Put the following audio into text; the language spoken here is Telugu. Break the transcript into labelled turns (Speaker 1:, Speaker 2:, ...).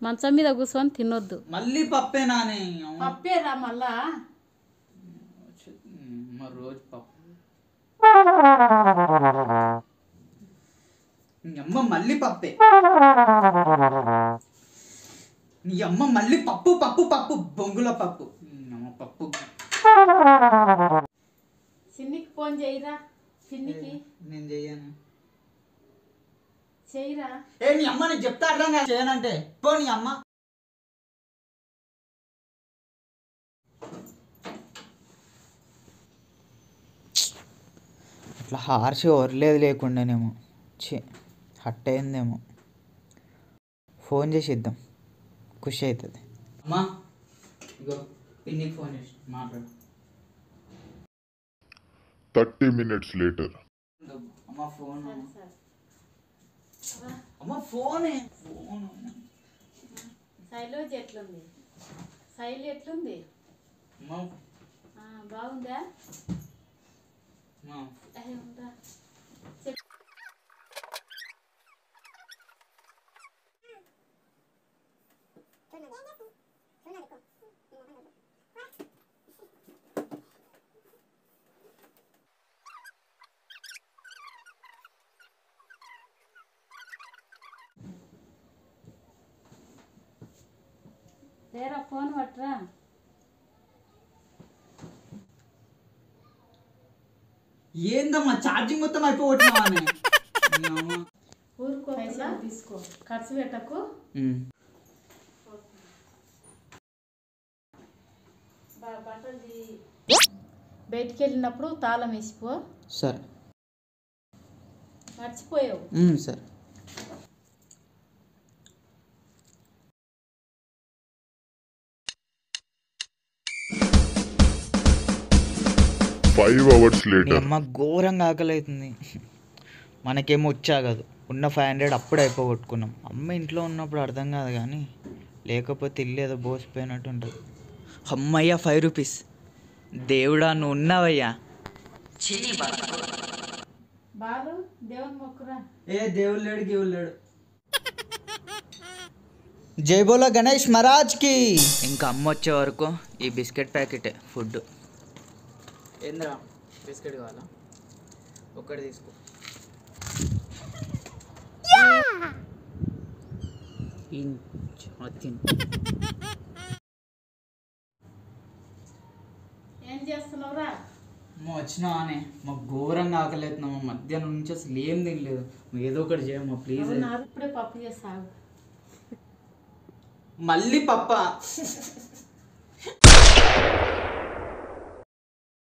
Speaker 1: మంచం మీద కూర్చొని తినొద్దు.
Speaker 2: మళ్ళీ పప్పే నానే.
Speaker 1: పప్పేరా మళ్ళా
Speaker 2: రోజు పప్పు. నీ అమ్మ మళ్ళీ పప్పే. నీ అమ్మ మళ్ళీ పప్పు పప్పు పప్పు బొంగుల పప్పు. పప్పు.
Speaker 1: చిన్నికి ఫోన్ చేయరా. చిన్నికి
Speaker 2: నేను చెయ్యను.
Speaker 1: చేయరా.
Speaker 2: నీ అమ్మ నీకు చెప్తా అర్థం కాదు చేయనంటే. పో నీ అమ్మ. అట్లా హార్ష్ వరలేదు లేకుండానేమో హట్ అయిందేమో. ఫోన్ చేసి ఇద్దాం, ఖుషి అవుతుంది. అమ్మా ఇగో పిన్నికి ఫోన్ చేసి మాట్లాడు.
Speaker 3: 30 minutes later.
Speaker 2: అమ్మ ఫోన్. అమ్మ ఫోనే.
Speaker 1: శైలోజ్ ఎట్లుంది? శైలి ఎట్లుంది? బాగుందా? లేరా ఫోన్ పట్టరా.
Speaker 2: ఏందమ్మా ఛార్జింగ్ మొత్తం అయిపోవట్లేదా?
Speaker 1: ఊరుకో తీసుకో, ఖర్చు పెట్టకు. బట్టలు బయటికి వెళ్ళినప్పుడు తాళం వేసిపో.
Speaker 2: సరే.
Speaker 1: మర్చిపోయావు.
Speaker 2: సరే. అమ్మ ఘోరంగా ఆకలి అవుతుంది. మనకేమో వచ్చాగదు. ఉన్న 500 అప్పుడు అయిపోగొట్టుకున్నాం. అమ్మ ఇంట్లో ఉన్నప్పుడు అర్థం కాదు కానీ లేకపోతే ఇల్లు ఏదో బోసిపోయినట్టు ఉంటుంది. అమ్మయ్య 5 రూపీస్. దేవుడా నువ్వు ఉన్నావయ్యా.
Speaker 1: బాలు దేవుని మొక్కురా.
Speaker 2: దేవుడు లేడు దేవుడు లేడు. జై బోలో గణేష్ మహారాజ్కి. ఇంకా అమ్మ వచ్చే వరకు ఈ బిస్కెట్ ప్యాకెటే ఫుడ్. ఏంద్రా బిస్కెట్ కావాలా? ఒక్కటి తీసుకో.
Speaker 1: ఏం చేస్తున్నావురా?
Speaker 2: వచ్చినా అనే మాకు ఘోరంగా ఆకలి అవుతున్నాము. మధ్యాహ్నం నుంచి అసలు ఏం తినలేదు. ఏదో ఒకటి చేయమ్మా ప్లీజ్.
Speaker 1: ఇప్పుడే పప్పు చేస్తావు.
Speaker 2: మళ్ళీ పప్ప.